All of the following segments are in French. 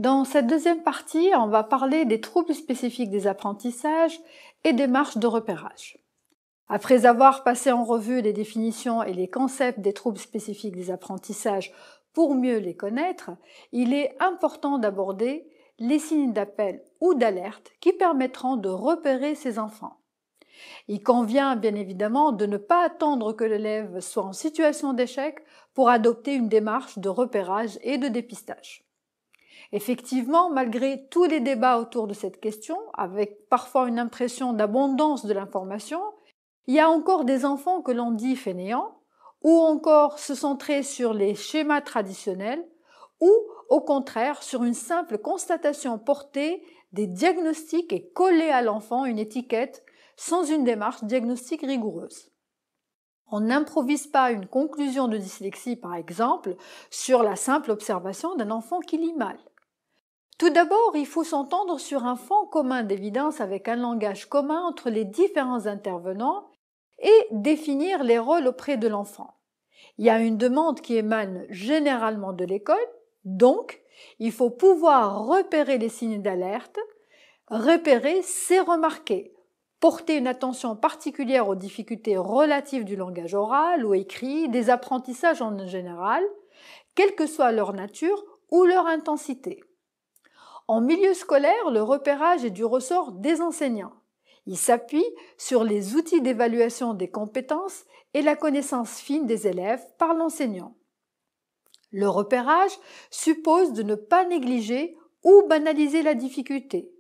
Dans cette deuxième partie, on va parler des troubles spécifiques des apprentissages et des démarches de repérage. Après avoir passé en revue les définitions et les concepts des troubles spécifiques des apprentissages pour mieux les connaître, il est important d'aborder les signes d'appel ou d'alerte qui permettront de repérer ces enfants. Il convient bien évidemment de ne pas attendre que l'élève soit en situation d'échec pour adopter une démarche de repérage et de dépistage. Effectivement, malgré tous les débats autour de cette question, avec parfois une impression d'abondance de l'information, il y a encore des enfants que l'on dit fainéants, ou encore se centrer sur les schémas traditionnels, ou au contraire sur une simple constatation portée des diagnostics et coller à l'enfant une étiquette sans une démarche diagnostique rigoureuse. On n'improvise pas une conclusion de dyslexie, par exemple, sur la simple observation d'un enfant qui lit mal. Tout d'abord, il faut s'entendre sur un fond commun d'évidence avec un langage commun entre les différents intervenants et définir les rôles auprès de l'enfant. Il y a une demande qui émane généralement de l'école, donc il faut pouvoir repérer les signes d'alerte. Repérer, c'est remarquer. Porter une attention particulière aux difficultés relatives du langage oral ou écrit, des apprentissages en général, quelle que soit leur nature ou leur intensité. En milieu scolaire, le repérage est du ressort des enseignants. Il s'appuie sur les outils d'évaluation des compétences et la connaissance fine des élèves par l'enseignant. Le repérage suppose de ne pas négliger ou banaliser la difficulté,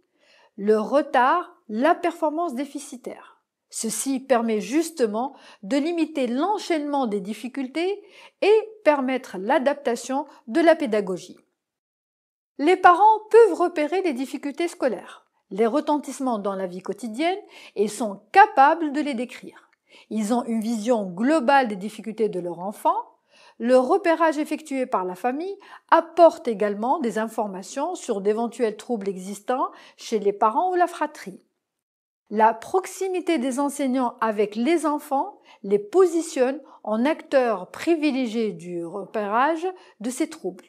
le retard, la performance déficitaire. Ceci permet justement de limiter l'enchaînement des difficultés et permettre l'adaptation de la pédagogie. Les parents peuvent repérer les difficultés scolaires, les retentissements dans la vie quotidienne et sont capables de les décrire. Ils ont une vision globale des difficultés de leur enfant. Le repérage effectué par la famille apporte également des informations sur d'éventuels troubles existants chez les parents ou la fratrie. La proximité des enseignants avec les enfants les positionne en acteurs privilégiés du repérage de ces troubles.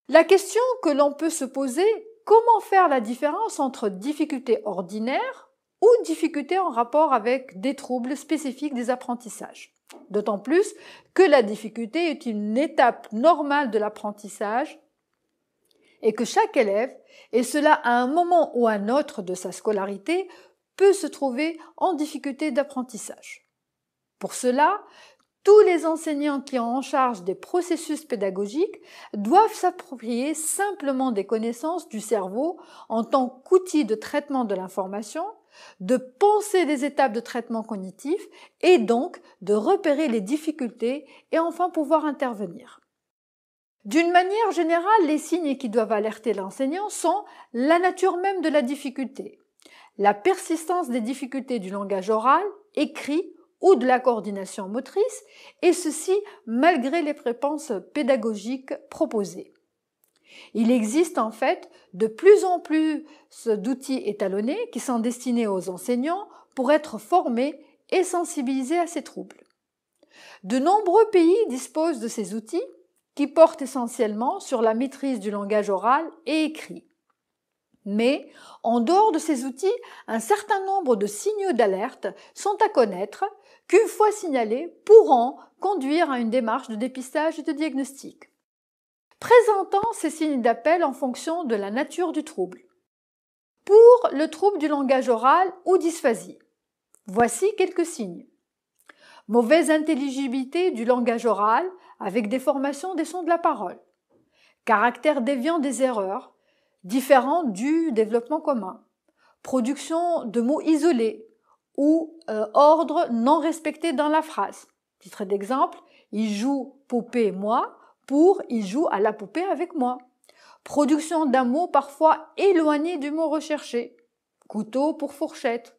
La question que l'on peut se poser, comment faire la différence entre difficultés ordinaires ou difficultés en rapport avec des troubles spécifiques des apprentissages? D'autant plus que la difficulté est une étape normale de l'apprentissage et que chaque élève, et cela à un moment ou à un autre de sa scolarité, peut se trouver en difficulté d'apprentissage. Pour cela, tous les enseignants qui ont en charge des processus pédagogiques doivent s'approprier simplement des connaissances du cerveau en tant qu'outil de traitement de l'information, de penser les étapes de traitement cognitif et donc de repérer les difficultés et enfin pouvoir intervenir. D'une manière générale, les signes qui doivent alerter l'enseignant sont la nature même de la difficulté, la persistance des difficultés du langage oral, écrit ou de la coordination motrice, et ceci malgré les réponses pédagogiques proposées. Il existe en fait de plus en plus d'outils étalonnés qui sont destinés aux enseignants pour être formés et sensibilisés à ces troubles. De nombreux pays disposent de ces outils qui portent essentiellement sur la maîtrise du langage oral et écrit. Mais, en dehors de ces outils, un certain nombre de signaux d'alerte sont à connaître qu'une fois signalés pourront conduire à une démarche de dépistage et de diagnostic. Présentant ces signes d'appel en fonction de la nature du trouble. Pour le trouble du langage oral ou dysphasie, voici quelques signes. Mauvaise intelligibilité du langage oral avec déformation des sons de la parole. Caractère déviant des erreurs, différent du développement commun. Production de mots isolés ou ordre non respecté dans la phrase. Titre d'exemple, il joue poupée moi pour il joue à la poupée avec moi. Production d'un mot parfois éloigné du mot recherché. Couteau pour fourchette.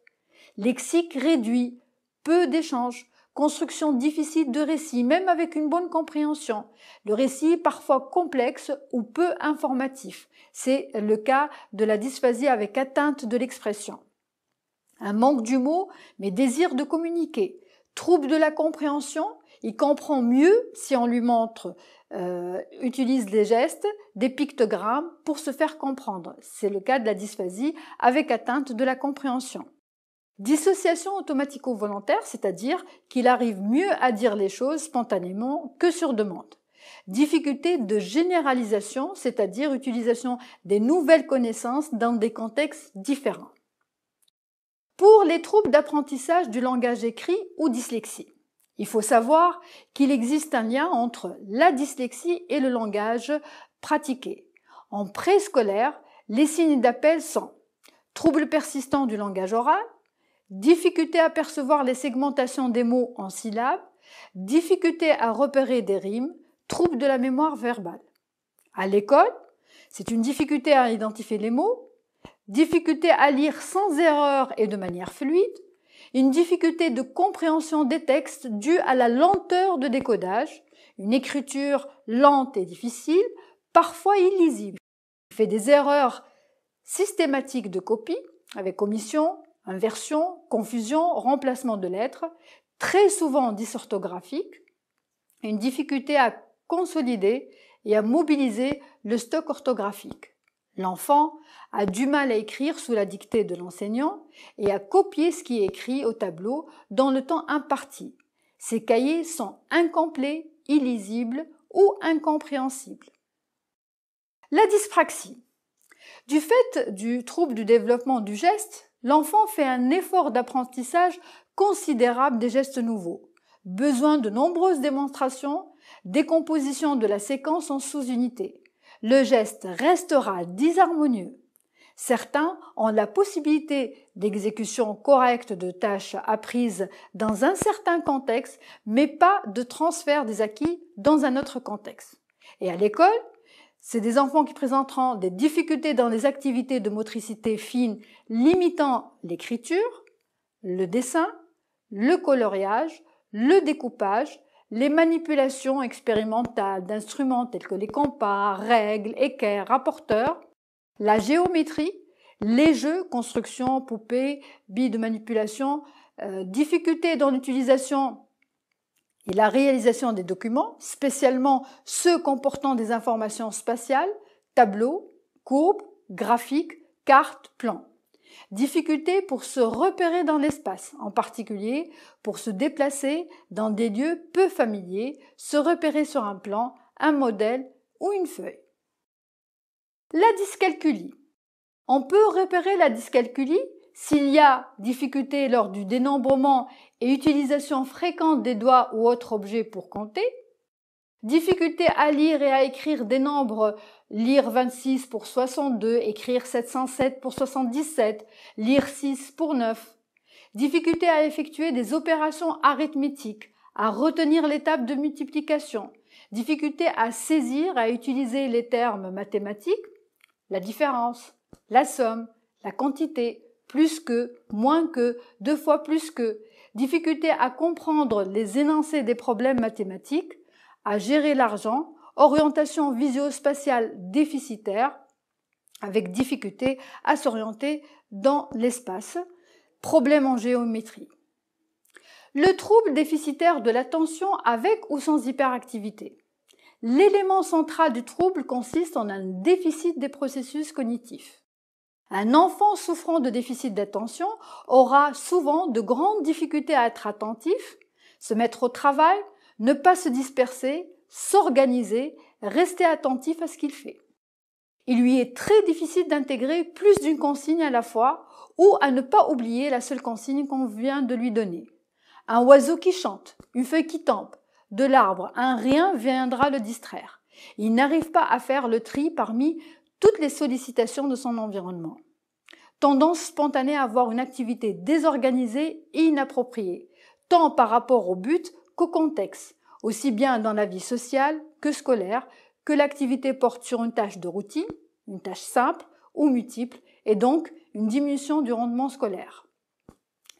Lexique réduit, peu d'échanges. Construction difficile de récit, même avec une bonne compréhension. Le récit est parfois complexe ou peu informatif. C'est le cas de la dysphasie avec atteinte de l'expression. Un manque du mot, mais désir de communiquer. Trouble de la compréhension, il comprend mieux si on lui montre utilise des gestes, des pictogrammes pour se faire comprendre. C'est le cas de la dysphasie avec atteinte de la compréhension. Dissociation automatico-volontaire, c'est-à-dire qu'il arrive mieux à dire les choses spontanément que sur demande. Difficulté de généralisation, c'est-à-dire utilisation des nouvelles connaissances dans des contextes différents. Pour les troubles d'apprentissage du langage écrit ou dyslexie, il faut savoir qu'il existe un lien entre la dyslexie et le langage pratiqué. En préscolaire, les signes d'appel sont troubles persistants du langage oral, difficulté à percevoir les segmentations des mots en syllabes, difficulté à repérer des rimes, troubles de la mémoire verbale. À l'école, c'est une difficulté à identifier les mots, difficulté à lire sans erreur et de manière fluide, une difficulté de compréhension des textes due à la lenteur de décodage, une écriture lente et difficile, parfois illisible. Il fait des erreurs systématiques de copie, avec omission, inversion, confusion, remplacement de lettres, très souvent dysorthographique, une difficulté à consolider et à mobiliser le stock orthographique. L'enfant a du mal à écrire sous la dictée de l'enseignant et à copier ce qui est écrit au tableau dans le temps imparti. Ces cahiers sont incomplets, illisibles ou incompréhensibles. La dyspraxie. Du fait du trouble du développement du geste, l'enfant fait un effort d'apprentissage considérable des gestes nouveaux. Besoin de nombreuses démonstrations, décomposition de la séquence en sous-unités. Le geste restera disharmonieux. Certains ont la possibilité d'exécution correcte de tâches apprises dans un certain contexte, mais pas de transfert des acquis dans un autre contexte. Et à l'école, c'est des enfants qui présenteront des difficultés dans les activités de motricité fine limitant l'écriture, le dessin, le coloriage, le découpage, les manipulations expérimentales d'instruments tels que les compas, règles, équerres, rapporteurs, la géométrie, les jeux, construction, poupées, billes de manipulation, difficultés dans l'utilisation et la réalisation des documents, spécialement ceux comportant des informations spatiales, tableaux, courbes, graphiques, cartes, plans. Difficulté pour se repérer dans l'espace, en particulier pour se déplacer dans des lieux peu familiers, se repérer sur un plan, un modèle ou une feuille. La dyscalculie. On peut repérer la dyscalculie s'il y a difficulté lors du dénombrement et utilisation fréquente des doigts ou autres objets pour compter, difficulté à lire et à écrire des nombres, lire 26 pour 62, écrire 707 pour 77, lire 6 pour 9. Difficulté à effectuer des opérations arithmétiques, à retenir l'étape de multiplication. Difficulté à saisir, à utiliser les termes mathématiques, la différence, la somme, la quantité, plus que, moins que, 2 fois plus que. Difficulté à comprendre les énoncés des problèmes mathématiques, à gérer l'argent, orientation visio-spatiale déficitaire, avec difficulté à s'orienter dans l'espace, problème en géométrie. Le trouble déficitaire de l'attention avec ou sans hyperactivité. L'élément central du trouble consiste en un déficit des processus cognitifs. Un enfant souffrant de déficit d'attention aura souvent de grandes difficultés à être attentif, se mettre au travail, ne pas se disperser, s'organiser, rester attentif à ce qu'il fait. Il lui est très difficile d'intégrer plus d'une consigne à la fois ou à ne pas oublier la seule consigne qu'on vient de lui donner. Un oiseau qui chante, une feuille qui tombe, de l'arbre, un rien viendra le distraire. Il n'arrive pas à faire le tri parmi toutes les sollicitations de son environnement. Tendance spontanée à avoir une activité désorganisée et inappropriée, tant par rapport au but qu'au contexte, aussi bien dans la vie sociale que scolaire, que l'activité porte sur une tâche de routine, une tâche simple ou multiple, et donc une diminution du rendement scolaire.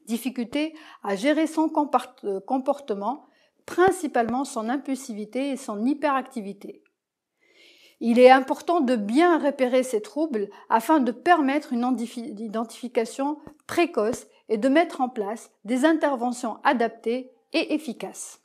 Difficulté à gérer son comportement, principalement son impulsivité et son hyperactivité. Il est important de bien repérer ces troubles afin de permettre une identification précoce et de mettre en place des interventions adaptées et efficaces.